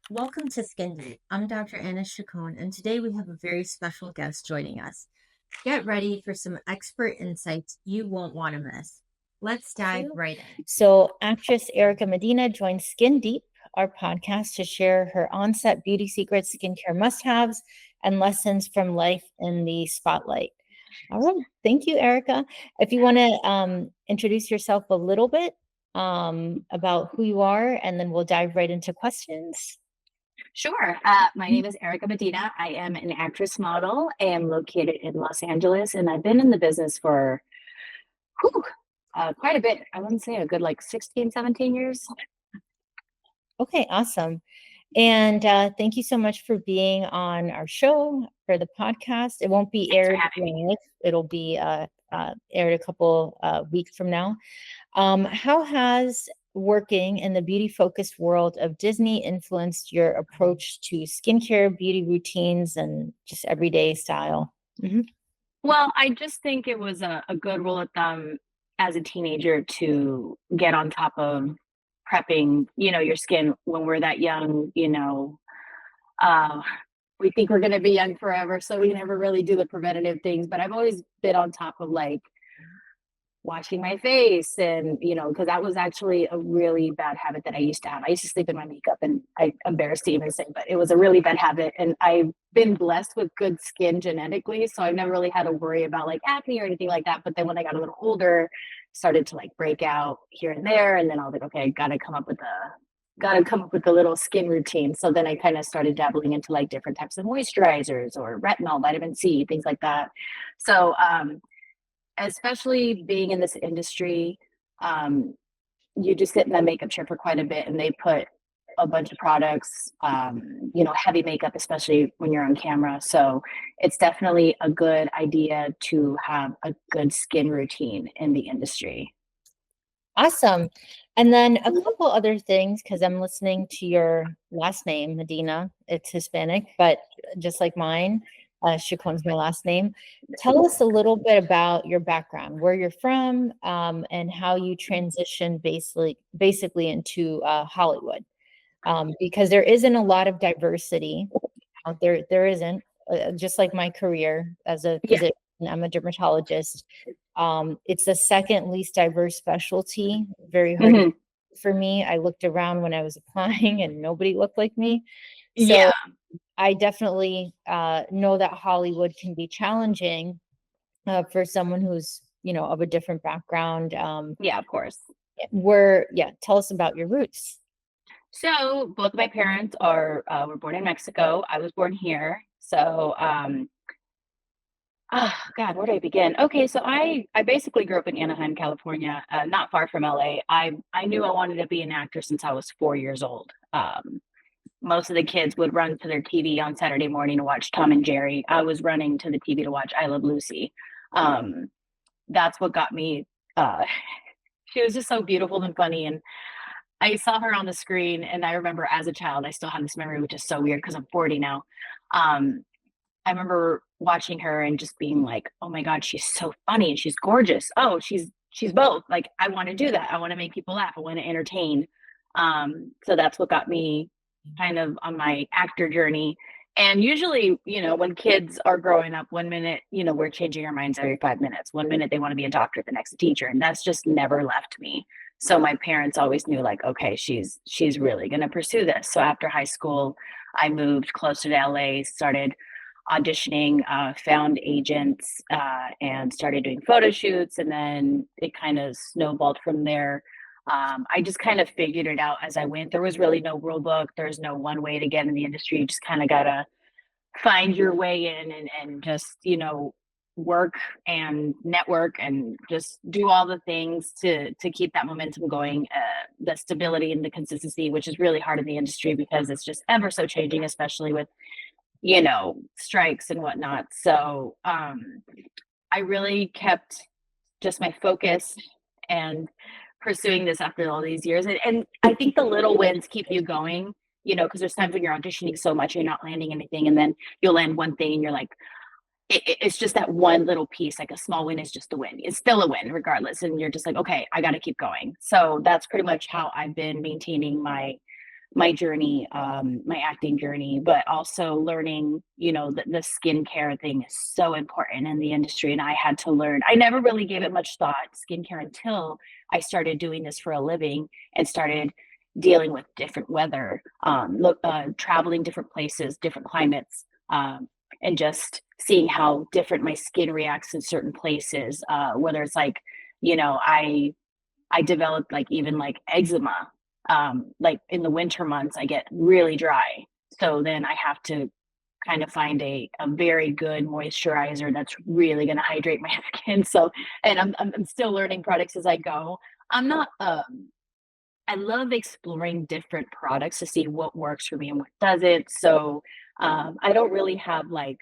Welcome to Skin Deep. I'm Dr. Anna Chacon, and today we have a very special guest joining us. Get ready for some expert insights you won't want to miss. Let's dive right in. So, actress Erika Medina joins Skin Deep, our podcast, to share her onset beauty secrets, skincare must haves, and lessons from life in the spotlight. All right. Thank you, Erika. If you want to introduce yourself a little bit about who you are, and then we'll dive right into questions. Sure. My name is Erika Medina. I am an actress model. I am located in Los Angeles, and I've been in the business for whew, quite a bit. I wouldn't say a good like 16, 17 years. Okay, awesome. And thank you so much for being on our show for the podcast. It won't be aired live. It'll be aired a couple weeks from now. How has working in the beauty-focused world of Disney influenced your approach to skincare, beauty routines, and just everyday style? Mm-hmm. Well, I just think it was a good rule of thumb as a teenager to get on top of prepping, your skin when we're that young, we think we're going to be young forever. So we never really do the preventative things, but I've always been on top of like washing my face and, because that was actually a really bad habit that I used to have. I used to sleep in my makeup and I'm embarrassed to even say, but it was a really bad habit. And I've been blessed with good skin genetically. So I've never really had to worry about like acne or anything like that. But then when I got a little older, started to like break out here and there. And then I was like, okay, I got to come up with a little skin routine. So then I kind of started dabbling into like different types of moisturizers or retinol, vitamin C, things like that. So, especially being in this industry, you just sit in that makeup chair for quite a bit and they put a bunch of products, heavy makeup, especially when you're on camera. So it's definitely a good idea to have a good skin routine in the industry. Awesome. And then a couple other things, because I'm listening to your last name, Medina. It's Hispanic, but just like mine, Chacon's my last name. Tell us a little bit about your background, where you're from, and how you transitioned basically into Hollywood. Because there isn't a lot of diversity out there. There isn't, just like my career as a physician. I'm a dermatologist. It's the second least diverse specialty. Very hard for me. I looked around when I was applying and nobody looked like me. So I definitely know that Hollywood can be challenging for someone who's, of a different background. Yeah, of course. Tell us about your roots. So both of my parents were born in Mexico. I was born here. So, oh God, where do I begin? Okay, so I basically grew up in Anaheim, California, not far from LA. I knew I wanted to be an actor since I was 4 years old. Most of the kids would run to their TV on Saturday morning to watch Tom and Jerry. I was running to the TV to watch I Love Lucy. That's what got me. She was just so beautiful and funny, and I saw her on the screen, and I remember as a child, I still have this memory, which is so weird because I'm 40 now. I remember watching her and just being like, oh my God, she's so funny and she's gorgeous. Oh, she's both. Like, I want to do that. I want to make people laugh. I want to entertain. So that's what got me kind of on my actor journey. And usually, when kids are growing up, one minute, we're changing our minds every 5 minutes. One minute they want to be a doctor, the next a teacher. And that's just never left me. So my parents always knew like, okay, she's really going to pursue this. So after high school, I moved closer to LA, started auditioning, found agents, and started doing photo shoots. And then it kind of snowballed from there. I just kind of figured it out as I went. There was really no rule book. There's no one way to get in the industry. You just kind of got to find your way in and just, work and network and just do all the things to keep that momentum going, the stability and the consistency, which is really hard in the industry because it's just ever so changing, especially with strikes and whatnot. So I really kept just my focus and pursuing this after all these years. And I think the little wins keep you going, because there's times when you're auditioning so much, you're not landing anything. And then you'll land one thing and you're like, it's just that one little piece, like a small win is just a win. It's still a win regardless. And you're just like, okay, I got to keep going. So that's pretty much how I've been maintaining my my journey, my acting journey, but also learning, the skincare thing is so important in the industry. And I had to learn, I never really gave it much thought, skincare, until I started doing this for a living and started dealing with different weather, traveling different places, different climates, and just seeing how different my skin reacts in certain places, whether it's like, I developed like even like eczema. Like in the winter months, I get really dry. So then I have to kind of find a very good moisturizer that's really going to hydrate my skin. So, and I'm still learning products as I go. I'm not, I love exploring different products to see what works for me and what doesn't. So I don't really have like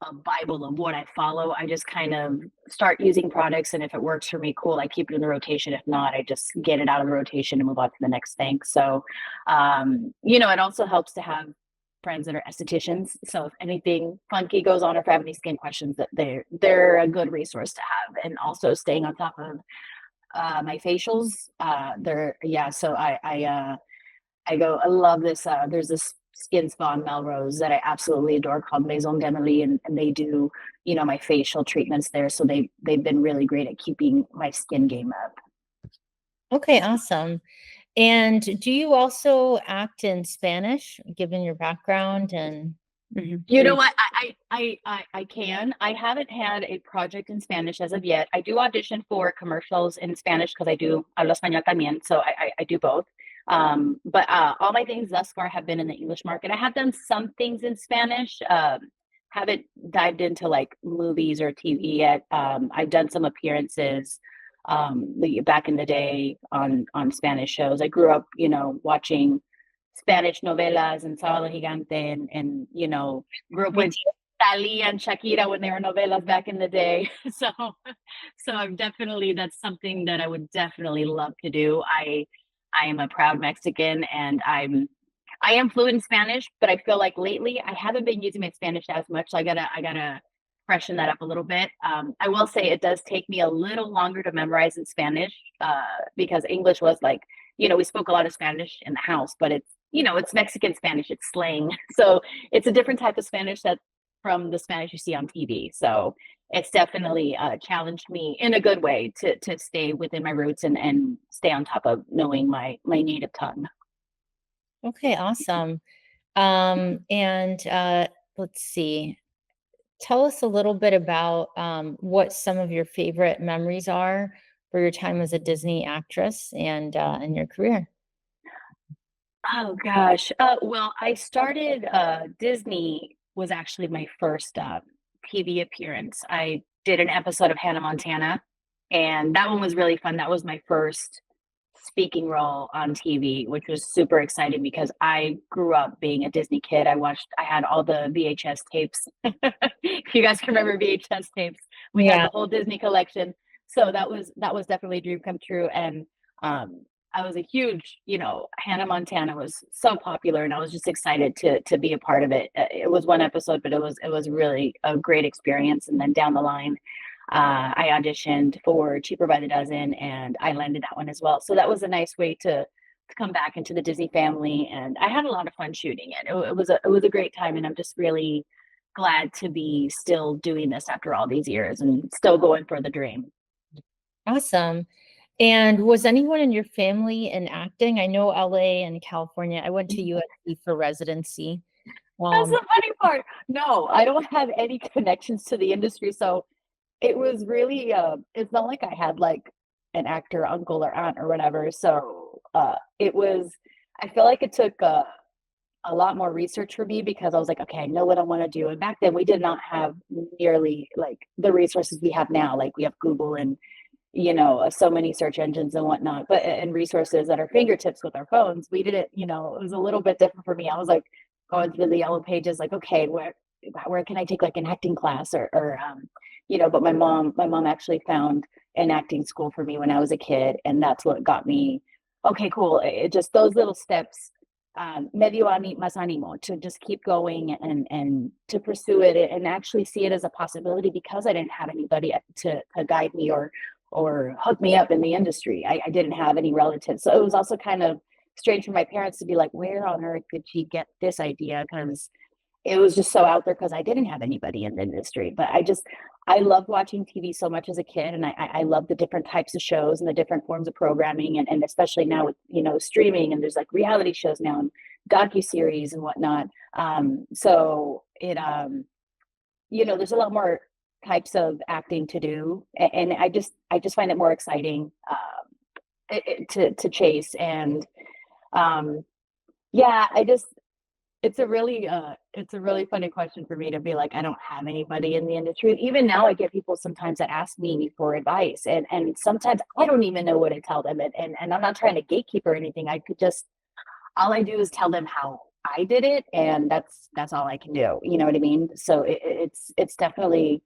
a Bible of what I follow. I just kind of start using products, and if it works for me, cool. I keep it in the rotation. If not, I just get it out of the rotation and move on to the next thing. So, it also helps to have friends that are estheticians. So if anything funky goes on, or if I have any skin questions, that they're a good resource to have. And also staying on top of my facials. So I love this. There's this skin spa in Melrose that I absolutely adore called Maison d'Emily, and they do, my facial treatments there. So they've been really great at keeping my skin game up. Okay, awesome. And do you also act in Spanish, given your background? And You know what? I can. I haven't had a project in Spanish as of yet. I do audition for commercials in Spanish because I do hablo español también, so I do both. But all my things thus far have been in the English market. I have done some things in Spanish. Haven't dived into like movies or TV yet. I've done some appearances back in the day on Spanish shows. I grew up, watching Spanish novelas and Sábado Gigante, and grew up with Thalia and Shakira when they were novelas back in the day. So I'm definitely, that's something that I would definitely love to do. I am a proud Mexican, and I am fluent in Spanish, but I feel like lately I haven't been using my Spanish as much. So I gotta freshen that up a little bit. I will say it does take me a little longer to memorize in Spanish, because English was like, we spoke a lot of Spanish in the house, but it's Mexican Spanish, it's slang. So it's a different type of Spanish that from the Spanish you see on TV. So it's definitely challenged me in a good way to stay within my roots and stay on top of knowing my native tongue. okay, awesome. And let's see. Tell us a little bit about what some of your favorite memories are for your time as a Disney actress and in your career. Oh gosh. Well, I started Disney was actually my first TV appearance. I did an episode of Hannah Montana, and that one was really fun. That was my first speaking role on TV, which was super exciting because I grew up being a Disney kid. I had all the VHS tapes. If you guys can remember VHS tapes, we had Yeah. the whole Disney collection. So that was definitely a dream come true. And I was a huge, Hannah Montana was so popular, and I was just excited to be a part of it. It was one episode, but it was really a great experience. And then down the line, I auditioned for Cheaper by the Dozen, and I landed that one as well. So that was a nice way to come back into the Disney family, and I had a lot of fun shooting it. It was a great time, and I'm just really glad to be still doing this after all these years and still going for the dream. Awesome. And was anyone in your family in acting? I know LA and California. I went to USC for residency. That's the funny part. No, I don't have any connections to the industry, so it was really it's not like I had like an actor uncle or aunt or whatever. So I feel like it took a lot more research for me, because I was like, okay, I know what I want to do. And back then we did not have nearly like the resources we have now. Like we have Google and so many search engines and whatnot, but and resources at our fingertips with our phones. We didn't, it was a little bit different for me. I was like going through the yellow pages, like, okay, where can I take like an acting class but my mom actually found an acting school for me when I was a kid, and that's what got me, okay, cool. It just those little steps, me dio más ánimo to just keep going and to pursue it and actually see it as a possibility, because I didn't have anybody to guide me or hook me up in the industry. I didn't have any relatives. So it was also kind of strange for my parents to be like, where on earth did she get this idea? Because it was just so out there because I didn't have anybody in the industry. But I loved watching TV so much as a kid, and I love the different types of shows and the different forms of programming, and especially now with streaming, and there's like reality shows now and docu-series and whatnot. So there's a lot more types of acting to do, and I just find it more exciting to chase. And um, yeah, it's a really funny question for me to be like, I don't have anybody in the industry. Even now, I get people sometimes that ask me for advice, and sometimes I don't even know what to tell them. And I'm not trying to gatekeep or anything. All I do is tell them how I did it, and that's all I can do. You know what I mean? So it's definitely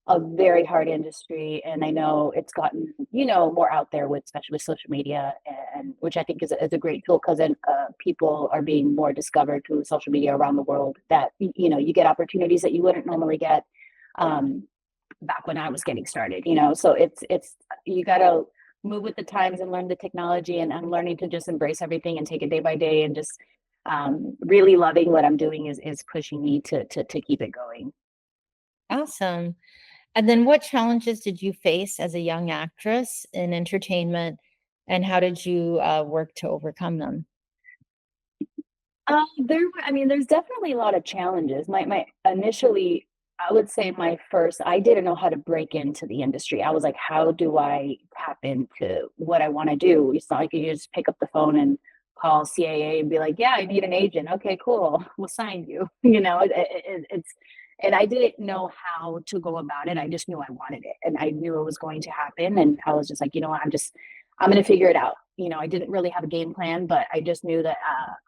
a very hard industry, and I know it's gotten more out there with, especially with social media, and which I think is a great tool, because then people are being more discovered through social media around the world, that you get opportunities that you wouldn't normally get um, back when I was getting started. So it's you got to move with the times and learn the technology, and I'm learning to just embrace everything and take it day by day, and just really loving what I'm doing is pushing me to keep it going. Awesome. And then what challenges did you face as a young actress in entertainment, and how did you work to overcome them? There's definitely a lot of challenges. My initially, I would say I didn't know how to break into the industry. I was like, how do I tap into what I want to do? It's not like you just pick up the phone and call CAA and be like, yeah, I need an agent. Okay, cool. We'll sign you. And I didn't know how to go about it. I just knew I wanted it, and I knew it was going to happen. And I was just like, you know what, I'm going to figure it out. I didn't really have a game plan, but I just knew that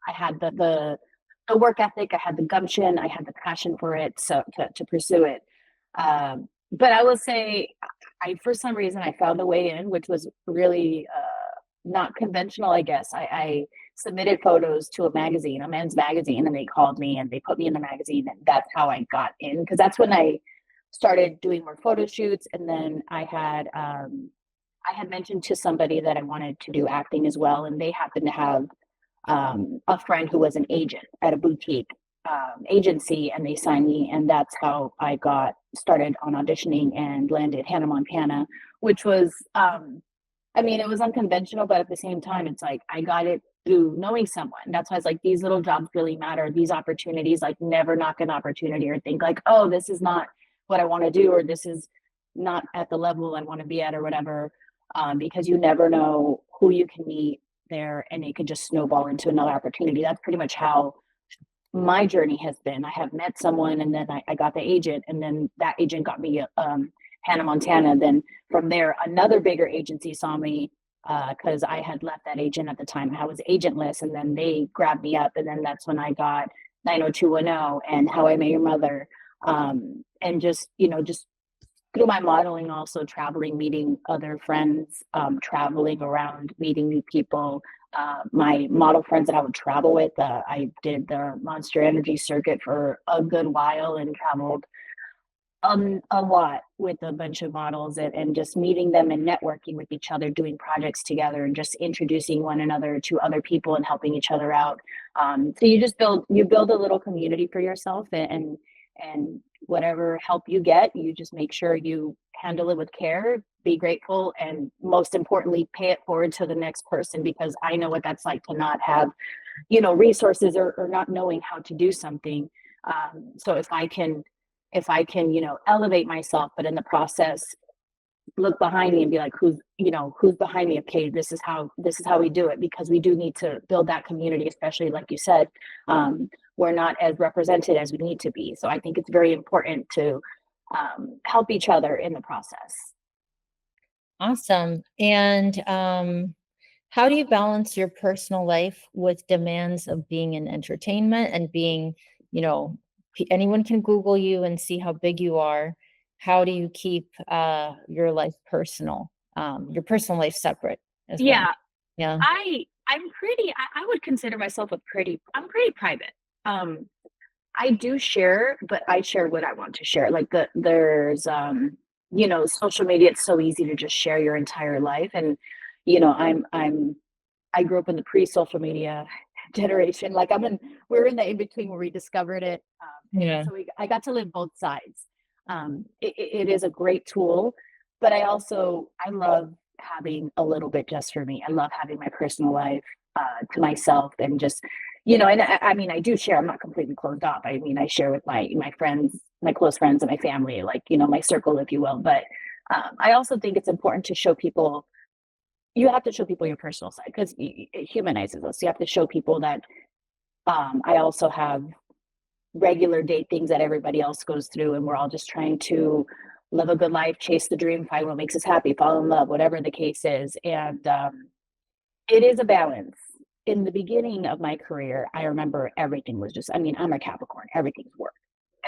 I had the work ethic, I had the gumption, I had the passion for it, so to pursue it. But I will say, for some reason, I found a way in, which was really not conventional, I guess. I submitted photos to a magazine, a men's magazine, and they called me and they put me in the magazine, and that's how I got in, because that's when I started doing more photo shoots. And then I had mentioned to somebody that I wanted to do acting as well, and they happened to have a friend who was an agent at a boutique agency, and they signed me, and that's how I got started on auditioning and landed Hannah Montana, which was, it was unconventional, but at the same time, it's like I got it through knowing someone. That's why it's like these little jobs really matter. These opportunities, like, never knock an opportunity or think like, oh, this is not what I want to do, or this is not at the level I want to be at, or whatever. Because you never know who you can meet there, and it could just snowball into another opportunity. That's pretty much how my journey has been. I have met someone, and then I got the agent, and then that agent got me Hannah Montana. Then from there, another bigger agency saw me, because I had left that agent at the time. I was agentless, and then they grabbed me up, and then that's when I got 90210 and How I Met Your Mother, and just through my modeling, also traveling, meeting other friends, traveling around, meeting new people. My model friends that I would travel with, I did the Monster Energy circuit for a good while, and traveled a lot with a bunch of models, and just meeting them and networking with each other, doing projects together, and just introducing one another to other people and helping each other out. So you build a little community for yourself, and whatever help you get, you just make sure you handle it with care, be grateful, and most importantly, pay it forward to the next person, because I know what that's like to not have resources, or not knowing how to do something. So if I can elevate myself, but in the process look behind me and be like, who's behind me? Okay, this is how we do it, because we do need to build that community, especially like you said. We're not as represented as we need to be, so I think it's very important to help each other in the process. Awesome. And how do you balance your personal life with demands of being in entertainment and being, anyone can Google you and see how big you are. How do you keep your life personal, your personal life separate as well? Yeah, Yeah. I would consider myself I'm pretty private. I do share, but I share what I want to share. Like there's social media, it's so easy to just share your entire life. And I'm I grew up in the pre-social media generation. Like we're in the in between where we discovered it. Yeah. So I got to live both sides. It is a great tool, but I love having a little bit just for me. I love having my personal life to myself and just, and I mean, I do share. I'm not completely closed off. I mean, I share with my friends, my close friends, and my family, like my circle, if you will. But I also think it's important to show people. You have to show people your personal side because it humanizes us. You have to show people that I also have regular day things that everybody else goes through, and we're all just trying to live a good life, chase the dream, find what makes us happy, fall in love, whatever the case is. And it is a balance. In the beginning of my career, I remember everything was just, I mean, I'm a Capricorn, everything's work.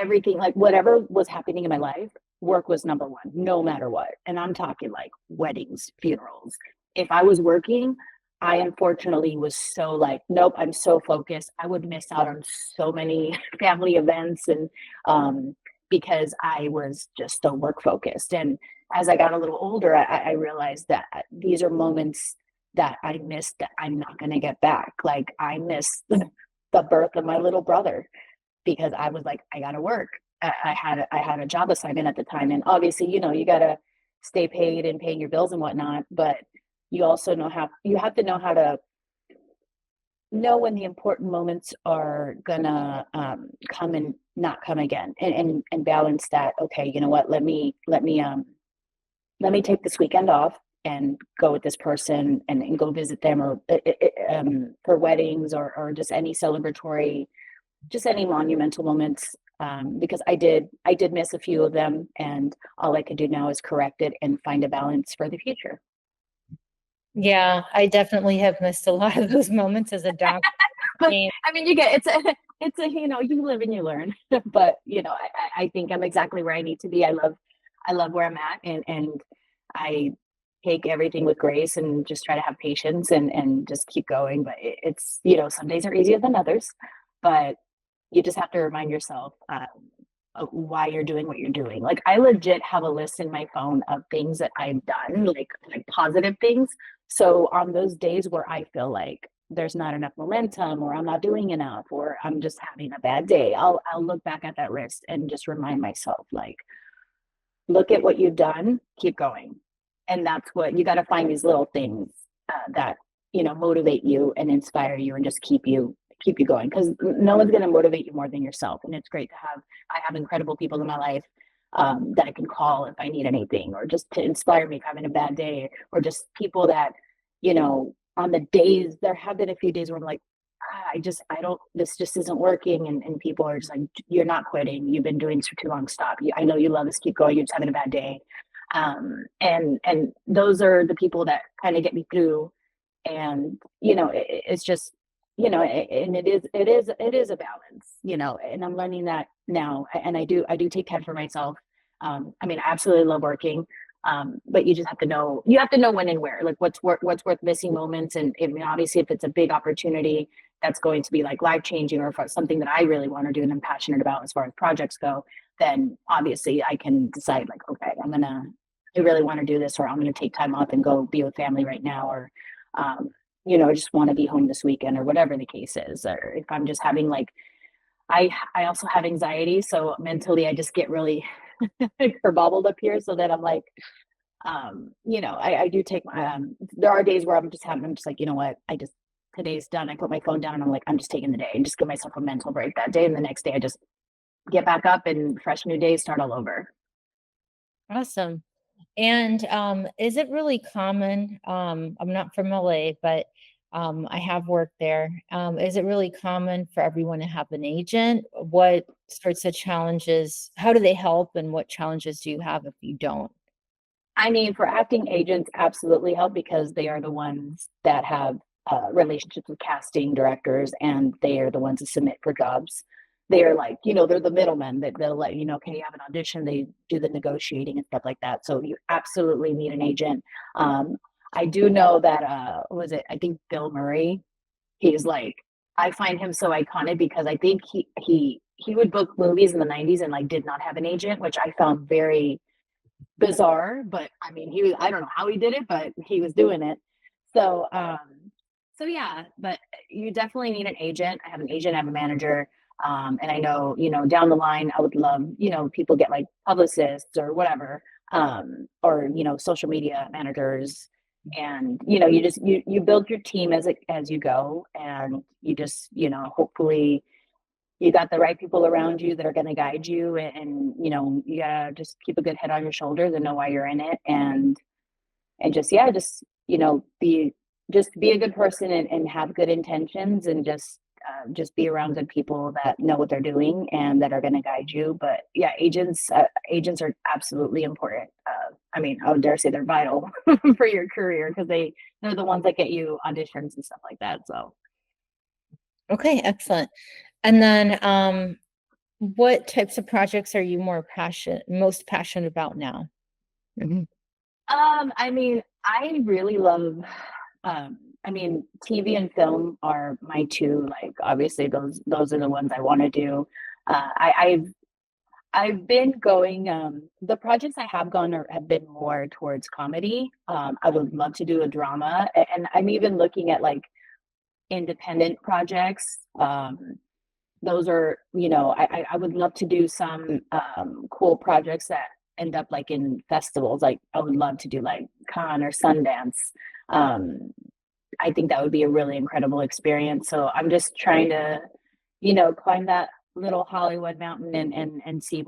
Everything, like whatever was happening in my life, work was number one, no matter what. And I'm talking like weddings, funerals. If I was working, I unfortunately was so like, nope, I'm so focused. I would miss out on so many family events and because I was just so work focused. And as I got a little older, I realized that these are moments that I missed that I'm not going to get back. Like I missed the birth of my little brother because I was like, I got to work. I had a job assignment at the time, and obviously, you got to stay paid and paying your bills and whatnot. But you also you have to know how to know when the important moments are gonna come and not come again, and balance that. Okay, you know what? Let me take this weekend off and go with this person and go visit them or for weddings or just any celebratory, just any monumental moments. Because I did miss a few of them, and all I could do now is correct it and find a balance for the future. Yeah, I definitely have missed a lot of those moments as a doctor. But I mean, you get it's a you live and you learn. But I think I'm exactly where I need to be. I love where I'm at, and I take everything with grace and just try to have patience and just keep going. But it's some days are easier than others, but you just have to remind yourself of why you're doing what you're doing. Like I legit have a list in my phone of things that I've done, like positive things. So on those days where I feel like there's not enough momentum or I'm not doing enough or I'm just having a bad day, I'll look back at that list and just remind myself like, look at what you've done, keep going. And that's what you got to find, these little things that motivate you and inspire you and just keep you going, because no one's going to motivate you more than yourself. And it's great to have I have incredible people in my life that I can call if I need anything, or just to inspire me if I'm having a bad day, or just people that on the days, there have been a few days where I'm like, I don't, this just isn't working. And people are just like, you're not quitting. You've been doing this for too long. Stop. I know you love this. Keep going. You're just having a bad day. And those are the people that kind of get me through. And, it's just, and it is a balance, and I'm learning that now. And I do take time for myself. I mean, I absolutely love working. But you just have to know when and where, like what's worth missing moments. And I mean, obviously if it's a big opportunity that's going to be like life changing, or if it's something that I really want to do and I'm passionate about as far as projects go, then obviously I can decide like, okay, I really want to do this, or I'm going to take time off and go be with family right now, or, I just want to be home this weekend, or whatever the case is. Or if I'm just having like, I also have anxiety. So mentally I just get really kerbobbled up here, so that I'm like, I do take my, there are days where I'm just like, you know what, today's done. I put my phone down and I'm like, I'm just taking the day and just give myself a mental break that day. And the next day I just get back up and fresh new day, start all over. Awesome. And is it really common? I'm not from LA, but I have worked there. Is it really common for everyone to have an agent? What sorts of challenges, how do they help, and what challenges do you have if you don't? I mean, for acting agents, absolutely help, because they are the ones that have relationships with casting directors, and they are the ones that submit for jobs. They are like, they're the middlemen that they'll let you know, okay, you have an audition, they do the negotiating and stuff like that. So you absolutely need an agent. I do know that, was it, I think Bill Murray, he's like, I find him so iconic because I think he would book movies in the 90s and like did not have an agent, which I found very bizarre. But I mean, I don't know how he did it, but he was doing it. So So yeah, but you definitely need an agent. I have an agent, I have a manager. And I know, down the line, I would love, people get like publicists or whatever, or, social media managers. And, you build your team as you go, and you just, hopefully you got the right people around you that are going to guide you. And, you gotta just keep a good head on your shoulders and know why you're in it. And just, yeah, be a good person, and have good intentions, and just be around good people that know what they're doing and that are going to guide you. But yeah, agents are absolutely important. I mean, I would dare say they're vital for your career, because they're the ones that get you auditions and stuff like that. So Okay, excellent. And then what types of projects are you most passionate about now? I mean, I really love, TV and film are my two, like, obviously those are the ones I want to do. I've been going, the projects I have gone have been more towards comedy. I would love to do a drama, and I'm even looking at like independent projects. Those are, I would love to do some cool projects that end up like in festivals. Like I would love to do like Cannes or Sundance. Um, I think that would be a really incredible experience. So I'm just trying to, climb that little Hollywood mountain, and see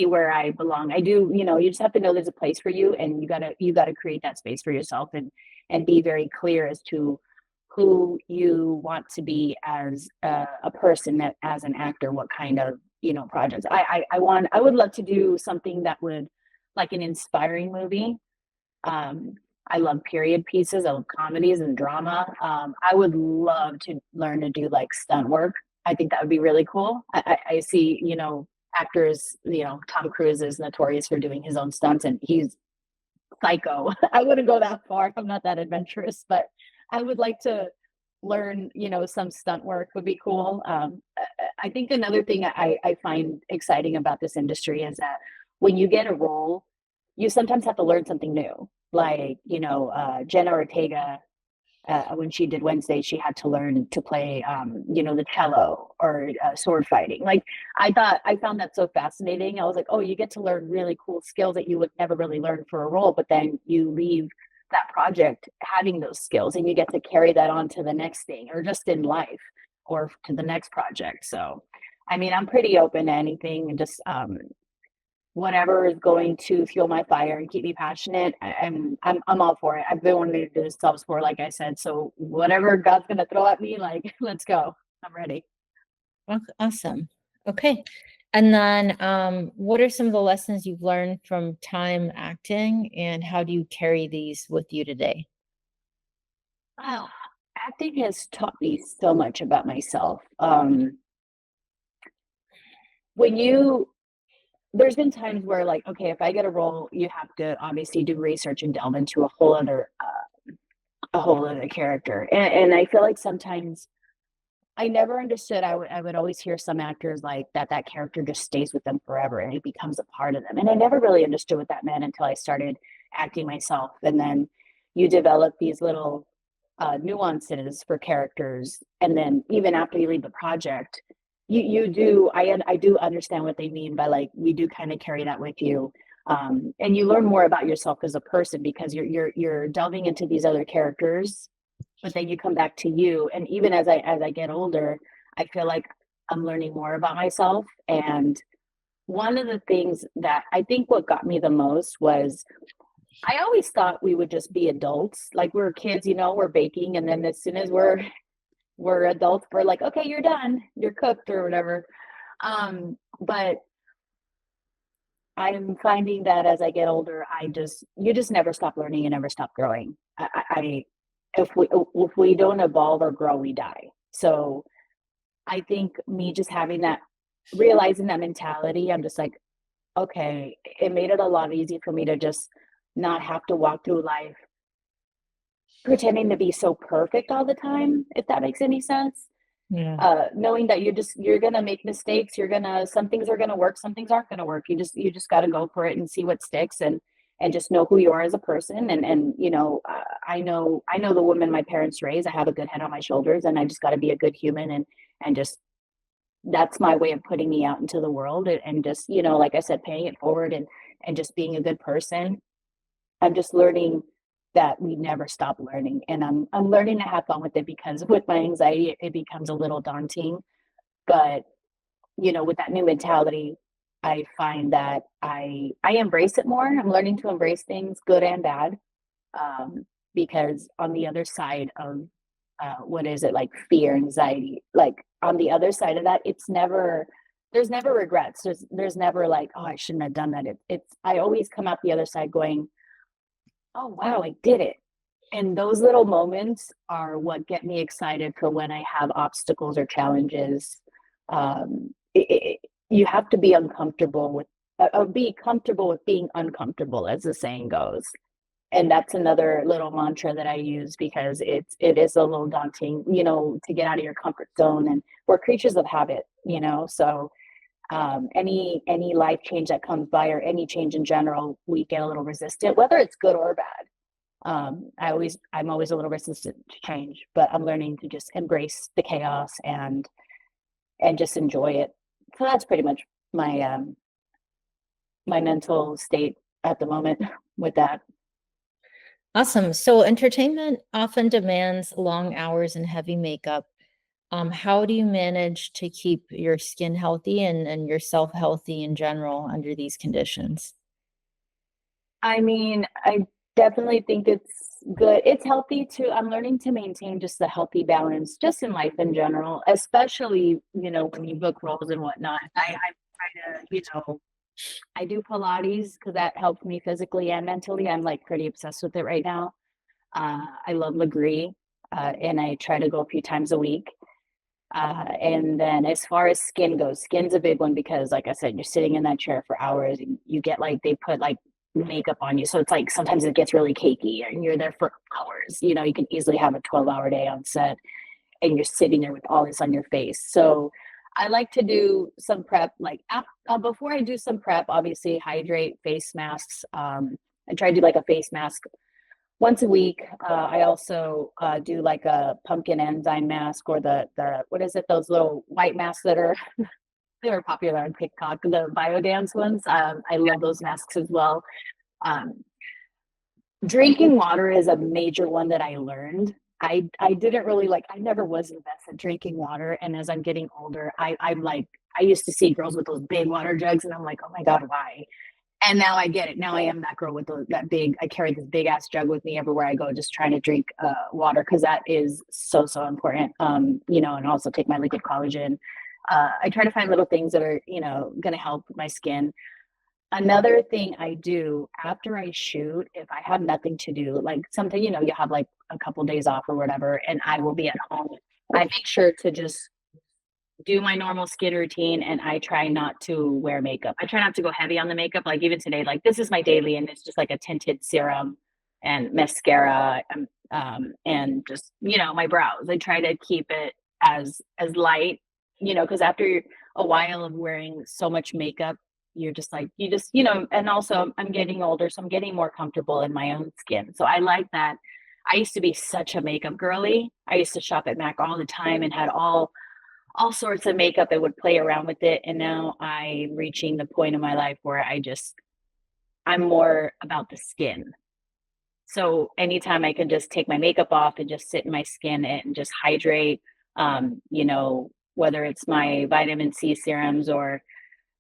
where I belong. I do, you just have to know there's a place for you, and you gotta create that space for yourself, and be very clear as to who you want to be as a person, that as an actor, what kind of, projects. I would love to do something that would, like, an inspiring movie. um, I love period pieces. I love comedies and drama. I would love to learn to do like stunt work. I think that would be really cool. I see, actors, Tom Cruise is notorious for doing his own stunts, and he's psycho. I wouldn't go that far. I'm not that adventurous, but I would like to learn, some stunt work would be cool. I think another thing I find exciting about this industry is that when you get a role, you sometimes have to learn something new. Like, Jenna Ortega, when she did Wednesday, she had to learn to play, the cello, or sword fighting. Like, I found that so fascinating. I was like, oh, you get to learn really cool skills that you would never really learn for a role, but then you leave that project having those skills, and you get to carry that on to the next thing, or just in life, or to the next project. So, I mean, I'm pretty open to anything, and just whatever is going to fuel my fire and keep me passionate. I'm all for it. I've been wanting to do this self sport, like I said. So whatever God's gonna throw at me, like, let's go. I'm ready. Awesome. Okay. And then what are some of the lessons you've learned from time acting, and how do you carry these with you today? Wow, acting has taught me so much about myself. When you There's been times where, like, okay, if I get a role, you have to obviously do research and delve into a whole other character, and I feel like sometimes I never understood. I would always hear some actors like that character just stays with them forever, and it becomes a part of them. And I never really understood what that meant until I started acting myself. And then you develop these little nuances for characters, and then even after you leave the project, you do I do understand what they mean by, like, we do kind of carry that with you. And you learn more about yourself as a person, because you're delving into these other characters, but then you come back to you. And even as I get older, I feel like I'm learning more about myself. And one of the things that I think what got me the most was, I always thought we would just be adults, like we're kids, we're baking, and then as soon as we're adults, we're like, okay, you're done, you're cooked, or whatever. But I'm finding that as I get older, you just never stop learning and never stop growing. If we don't evolve or grow, we die. So I think me just having that, realizing that mentality, I'm just like, okay, it made it a lot easier for me to just not have to walk through life pretending to be so perfect all the time, if that makes any sense. Yeah. Knowing that you're gonna make mistakes, some things are gonna work, some things aren't gonna work. You just got to go for it and see what sticks. and just know who you are as a person. And I know the woman my parents raised. I have a good head on my shoulders, and I just got to be a good human, and just that's my way of putting me out into the world, and just, like I said, paying it forward, and just being a good person. I'm just learning that we never stop learning, and I'm learning to have fun with it, because with my anxiety it becomes a little daunting. But with that new mentality, I find that I embrace it more. I'm learning to embrace things, good and bad, um, because on the other side of what is it, like fear, anxiety, like on the other side of that, there's never regrets. There's never like, oh, I shouldn't have done that. It's I always come out the other side going, oh wow, I did it. And those little moments are what get me excited for when I have obstacles or challenges. You have to be uncomfortable with, be comfortable with being uncomfortable, as the saying goes. And that's another little mantra that I use, because it is a little daunting, to get out of your comfort zone, and we're creatures of habit, so any life change that comes by, or any change in general, we get a little resistant, whether it's good or bad. I'm always a little resistant to change, but I'm learning to just embrace the chaos, and just enjoy it. So that's pretty much my mental state at the moment with that. Awesome. So entertainment often demands long hours and heavy makeup. How do you manage to keep your skin healthy and yourself healthy in general under these conditions? I mean, I definitely think it's good. It's healthy to I'm learning to maintain just the healthy balance just in life in general, especially, when you book roles and whatnot. I try to, I do Pilates because that helps me physically and mentally. I'm like pretty obsessed with it right now. I love Legree, and I try to go a few times a week. And then as far as skin goes, skin's a big one, because like I said, you're sitting in that chair for hours, and you get like they put like makeup on you. So it's like sometimes it gets really cakey, and you're there for hours. You can easily have a 12-hour day on set, and you're sitting there with all this on your face. So I like to do some prep, like before I do some prep, obviously hydrate, face masks. I try to do like a face mask once a week. I also do like a pumpkin enzyme mask, or the what is it? Those little white masks that are they were popular on TikTok, the biodance ones. I love those masks as well. Um, Drinking water is a major one that I learned. I didn't really like. I never was the best at drinking water, and as I'm getting older, I'm like, I used to see girls with those big water jugs, and I'm like, oh my god, why? And now I get it. Now I am that girl with that big. I carry this big ass jug with me everywhere I go, just trying to drink water, because that is so important. And also take my liquid collagen. I try to find little things that are going to help my skin. Another thing I do after I shoot, if I have nothing to do, like something, you have like a couple days off or whatever, and I will be at home. I make sure to just do my normal skin routine, and I try not to wear makeup. I try not to go heavy on the makeup. Like even today, like this is my daily, and it's just like a tinted serum and mascara, and just my brows. I try to keep it as light, because after a while of wearing so much makeup, you're just like and also I'm getting older, so I'm getting more comfortable in my own skin. So I like that. I used to be such a makeup girly. I used to shop at MAC all the time and had all sorts of makeup and would play around with it. And now I'm reaching the point in my life where I'm more about the skin. So anytime I can just take my makeup off and just sit in my skin and just hydrate, whether it's my vitamin C serums, or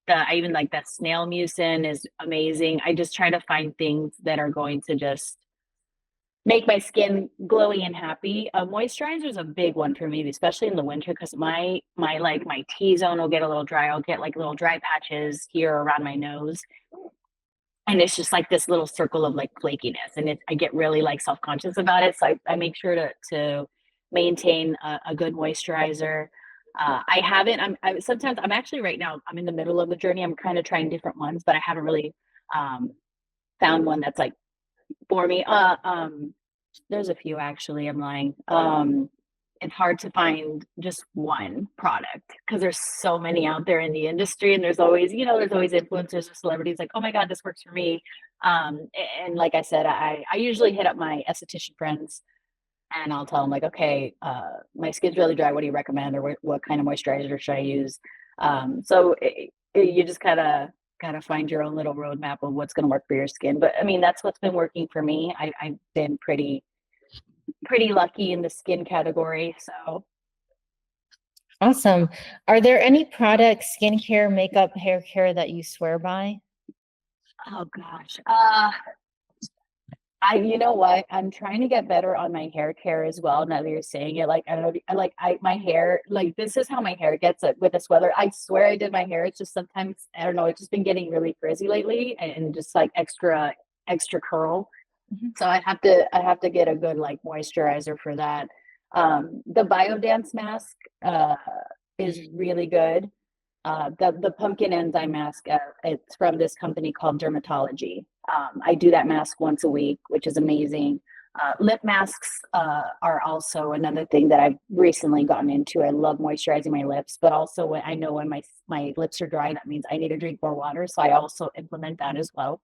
I even like that snail mucin is amazing. I just try to find things that are going to just make my skin glowy and happy. Moisturizer is a big one for me, especially in the winter, because my T zone will get a little dry. I'll get like little dry patches here around my nose, and it's just like this little circle of like flakiness, and I get really like self conscious about it. So I make sure to maintain a good moisturizer. I haven't. Sometimes I'm actually right now. I'm in the middle of the journey. I'm kind of trying different ones, but I haven't really found one that's like for me. There's a few actually. I'm lying. it's hard to find just one product because there's so many out there in the industry, and there's always, there's always influencers or celebrities like, oh my God, this works for me. And like I said, I usually hit up my esthetician friends and I'll tell them like, okay, my skin's really dry. What do you recommend, or what kind of moisturizer should I use? You just gotta find your own little roadmap of what's going to work for your skin. But I mean, that's what's been working for me. I've been pretty lucky in the skin category. So Awesome. Are there any products, skincare, makeup, hair care that you swear by? oh gosh, you know what? I'm trying to get better on my hair care as well. Now that you're saying it, like I don't know, my hair, like this is how my hair gets it with this weather. I swear I did my hair. It's just sometimes I don't know. It's just been getting really frizzy lately, and just like extra curl. So I have to get a good like moisturizer for that. The Biodance mask is really good. The pumpkin enzyme mask, it's from this company called Dermatology. I do that mask once a week, which is amazing. Lip masks are also another thing that I've recently gotten into. I love moisturizing my lips, but also when I know when my lips are dry, that means I need to drink more water. So I also implement that as well.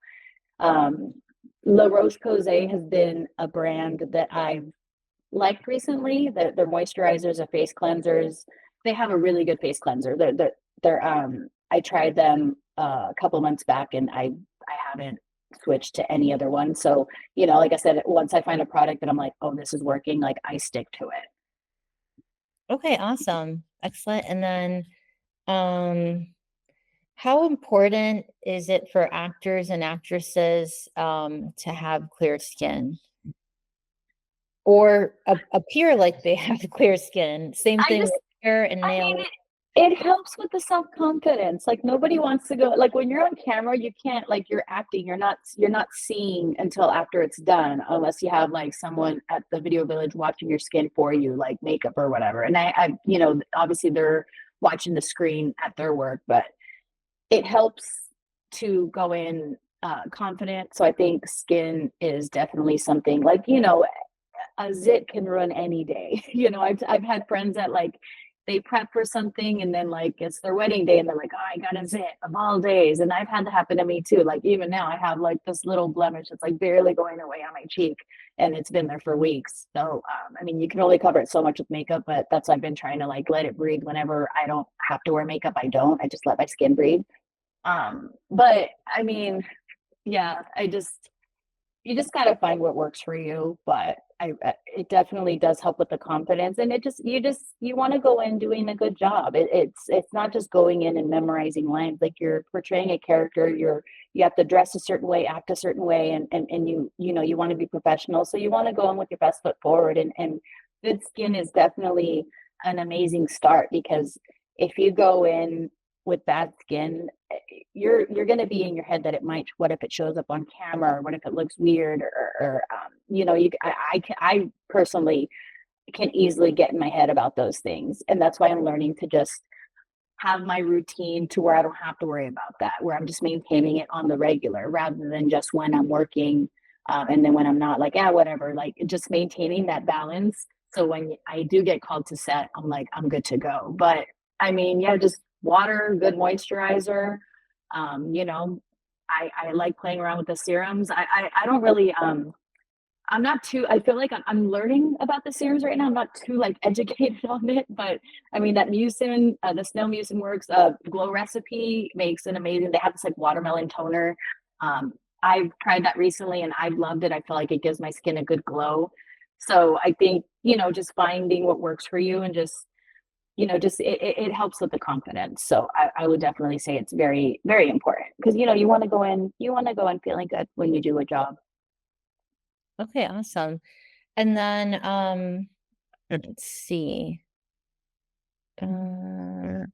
Um, La Roche-Posay has been a brand that I've liked recently. Their moisturizers and face cleansers, they have a really good face cleanser. I tried them a couple months back, and I haven't switched to any other one. So, like I said, once I find a product that I'm like, oh, this is working, like I stick to it. Okay, awesome. Excellent. And then how important is it for actors and actresses to have clear skin or appear like they have clear skin? Same I thing just with hair and I mean, nails. it helps with the self-confidence. Like nobody wants to go, like when you're on camera, you can't, like you're acting, you're not seeing until after it's done, unless you have like someone at the video village watching your skin for you, like makeup or whatever. And obviously they're watching the screen at their work, but it helps to go in confident. So I think skin is definitely something like, a zit can run any day. I've had friends that like they prep for something and then like it's their wedding day and they're like, oh, I got a zit of all days. And I've had that happen to me too. Like even now I have like this little blemish that's like barely going away on my cheek and it's been there for weeks. So I mean you can only cover it so much with makeup, but that's I've been trying to like let it breathe whenever I don't have to wear makeup. I just let my skin breathe. But I mean, yeah, you just got to find what works for you. But it definitely does help with the confidence, and you want to go in doing a good job. It's not just going in and memorizing lines. Like you're portraying a character. You have to dress a certain way, act a certain way, and you want to be professional. So you want to go in with your best foot forward, and good skin is definitely an amazing start because if you go in with bad skin, you're going to be in your head that it might, what if it shows up on camera, or what if it looks weird, or I personally can easily get in my head about those things, and that's why I'm learning to just have my routine to where I don't have to worry about that, where I'm just maintaining it on the regular rather than just when I'm working, and then when I'm not, like, yeah, whatever, like just maintaining that balance. So when I do get called to set, I'm like, I'm good to go. But I mean, yeah, just water, good moisturizer. Um, you know, I like playing around with the serums. I don't really I'm not too, I feel like I'm learning about the serums right now. I'm not too like educated on it, but I mean that mucin, the Snail Mucin Works, Glow Recipe makes an amazing, they have this like watermelon toner. I've tried that recently and I've loved it. I feel like it gives my skin a good glow. So I think, just finding what works for you and just, just it helps with the confidence. So I would definitely say it's very, very important because, you want to go in feeling good when you do a job. Okay, awesome. And then let's see. Uh,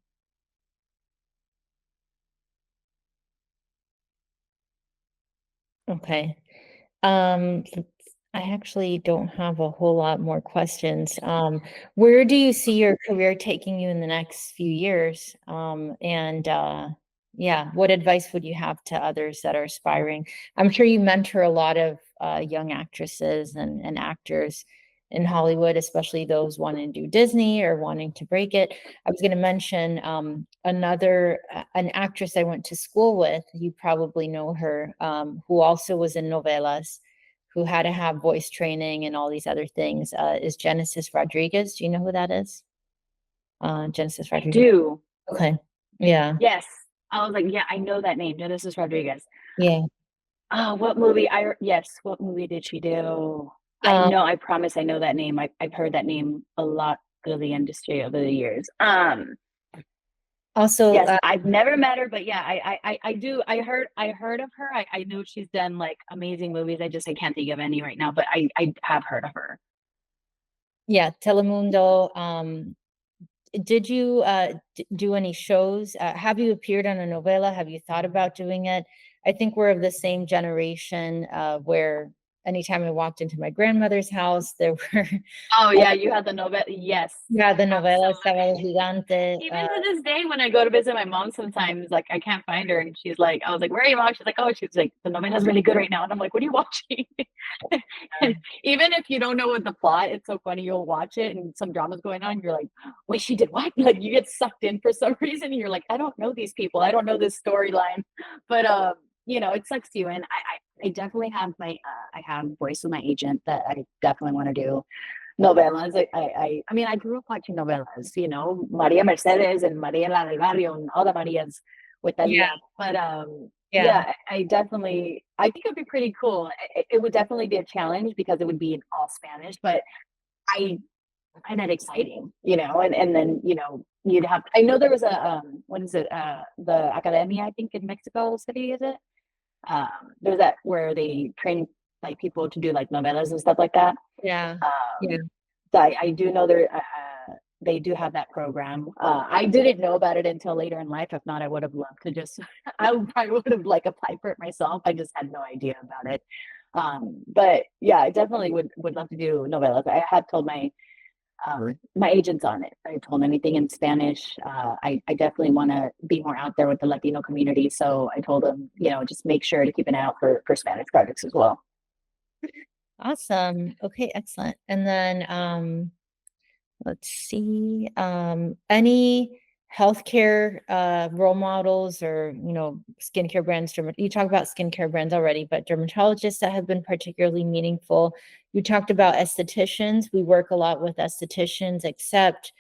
okay. Um, I actually don't have a whole lot more questions. Where do you see your career taking you in the next few years? And yeah, what advice would you have to others that are aspiring? I'm sure you mentor a lot of young actresses and actors. in Hollywood, especially those wanting to do Disney or wanting to break it. I was going to mention an actress I went to school with. You probably know her, who also was in novelas, who had to have voice training and all these other things. Is Genesis Rodriguez? Do you know who that is? Genesis I Rodriguez. do. Okay. Yeah. Yes. I was like, yeah, I know that name, Genesis Rodriguez. Yeah. Oh, what movie? Yes. What movie did she do? I Um, know. I promise. I know that name. I've heard that name a lot through the industry over the years. also, Yes, I've never met her, but yeah, I do. I heard of her. I know she's done like amazing movies. I can't think of any right now, but I have heard of her. yeah, Telemundo. Did you do any shows? Have you appeared on a novela? Have you thought about doing it? I think we're of the same generation where anytime I walked into my grandmother's house, there were, Oh yeah, you had the novella. Yes, yeah, the novela Sábado absolutely. Gigante. Even to this day, when I go to visit my mom, sometimes like I can't find her, and she's like, I was like, "Where are you, mom?" She's like, "Oh, she's like, the novela's really good right now," and I'm like, "What are you watching?" And even if you don't know what the plot, it's so funny. You'll watch it, and some drama's going on. You're like, "Wait, she did what?" Like you get sucked in for some reason. And you're like, "I don't know these people. I don't know this storyline," but it sucks you. And I definitely have I have voice with my agent that I definitely want to do novelas. I mean, I grew up watching novelas, Maria Mercedes and Maria la del Barrio and all the Marias with Yeah, Talia. But yeah, yeah, I think it'd be pretty cool. It would definitely be a challenge because it would be in all Spanish, but I find that exciting, and then, you'd have, I know there was what is it? The Academia, I think in Mexico City, is it? There's that where they train like people to do like novelas and stuff like that. yeah, yeah. Um, so I do know they do have that program. I didn't know about it until later in life. If not, I would have loved to just, I probably would have like applied for it myself. I just had no idea about it. But yeah, I definitely would love to do novelas. I had told my agents on it. I told them anything in Spanish. I definitely want to be more out there with the Latino community. So I told them, just make sure to keep an eye out for Spanish projects as well. Awesome. Okay, excellent. And then let's see, any healthcare role models or skincare brands. You talk about skincare brands already, but dermatologists that have been particularly meaningful. You talked about estheticians. We work a lot with estheticians, except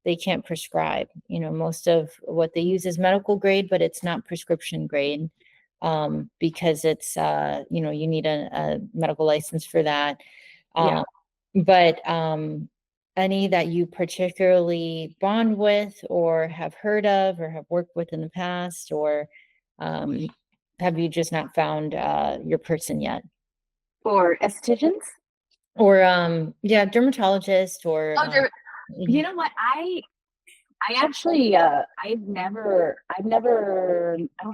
they can't prescribe. Most of what they use is medical grade, but it's not prescription grade, because it's you need a medical license for that. Yeah. But any that you particularly bond with or have heard of or have worked with in the past, or have you just not found your person yet? For estheticians? Or yeah, dermatologist or Oh, you mhm. know what? I actually I don't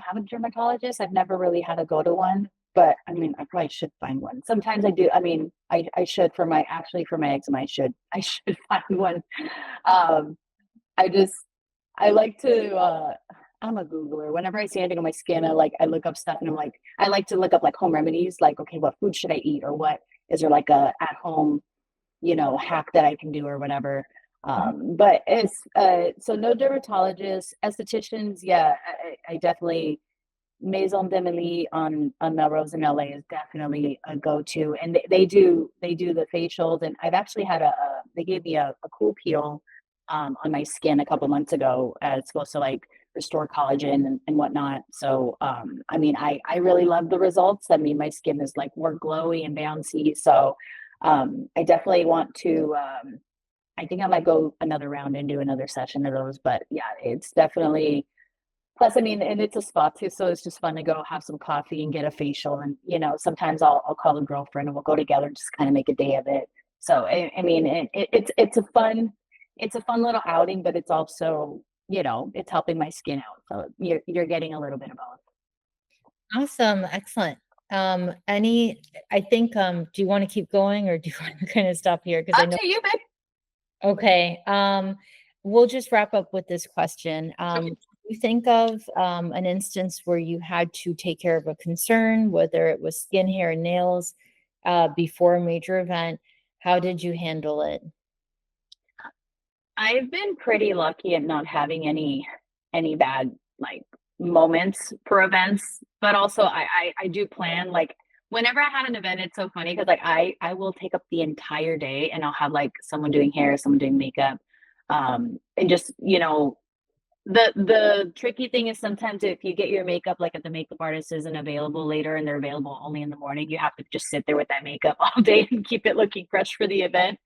have a dermatologist. I've never really had to go to one, but I mean I probably should find one. Sometimes I do. I mean, I should for my eczema, I should find one. Um I just I like to I'm a Googler. Whenever I see anything on my skin, I look up stuff and I'm like I like to look up like home remedies, like okay, what food should I eat or what is there like a at home hack that I can do or whatever. But it's so no dermatologists, estheticians. Yeah, I definitely Maison d'Emilie on Melrose in LA is definitely a go-to, and they do the facials, and I've actually had they gave me a cool peel on my skin a couple months ago. It's supposed to like restore collagen and whatnot. So I mean, I really love the results. I mean, my skin is like more glowy and bouncy. So I definitely want to. I think I might go another round and do another session of those. But yeah, it's definitely. Plus, I mean, and it's a spa too, so it's just fun to go have some coffee and get a facial. And sometimes I'll call a girlfriend and we'll go together and just kind of make a day of it. So I mean, it's a fun little outing, but it's also it's helping my skin out. So you're getting a little bit of both. Awesome, excellent. Any, I think, do you want to keep going or do you want to kind of stop here? Because I Up know, to you, babe. okay. We'll just wrap up with this question. You think of an instance where you had to take care of a concern, whether it was skin, hair, and nails, before a major event. How did you handle it? I've been pretty lucky at not having any bad like moments for events, but also I do plan like whenever I have an event, it's so funny because like I will take up the entire day and I'll have like someone doing hair, someone doing makeup, and just the tricky thing is sometimes if you get your makeup like if the makeup artist isn't available later and they're available only in the morning, you have to just sit there with that makeup all day and keep it looking fresh for the event.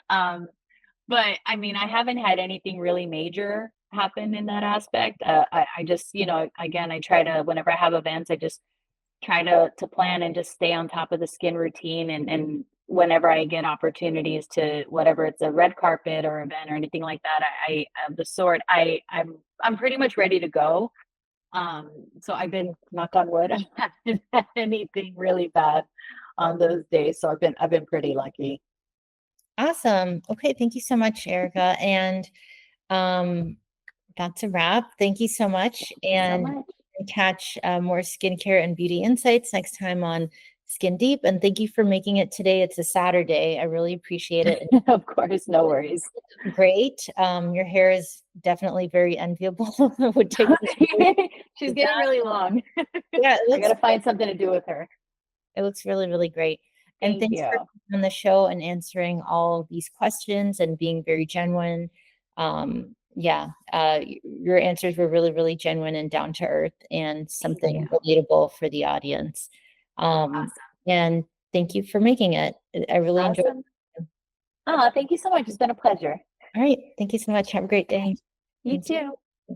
Um, but I mean, I haven't had anything really major happen in that aspect. I just, again, I try to whenever I have events, I just try to plan and just stay on top of the skin routine and whenever I get opportunities to whatever it's a red carpet or event or anything like that, I of the sort, I'm pretty much ready to go. So I've been knock on wood, I haven't had anything really bad on those days. So I've been pretty lucky. Awesome. Okay, thank you so much, Erica. And um, that's a wrap. Thank you so much. Thank you so And much. catch more skincare and beauty insights next time on Skin Deep. And thank you for making it today. It's a Saturday. I really appreciate it. Of course, no worries. Great. Your hair is definitely very enviable. It would take She's getting really long. yeah, I gotta find something to do with her. it looks really, really great. And Thank thanks you. for coming on the show and answering all these questions and being very genuine. Yeah, your answers were really, really genuine and down to earth and something relatable for the audience. Awesome. And thank you for making it. I really enjoyed it. Awesome. Oh, thank you so much. It's been a pleasure. All right. Thank you so much. Have a great day. You Thanks. too.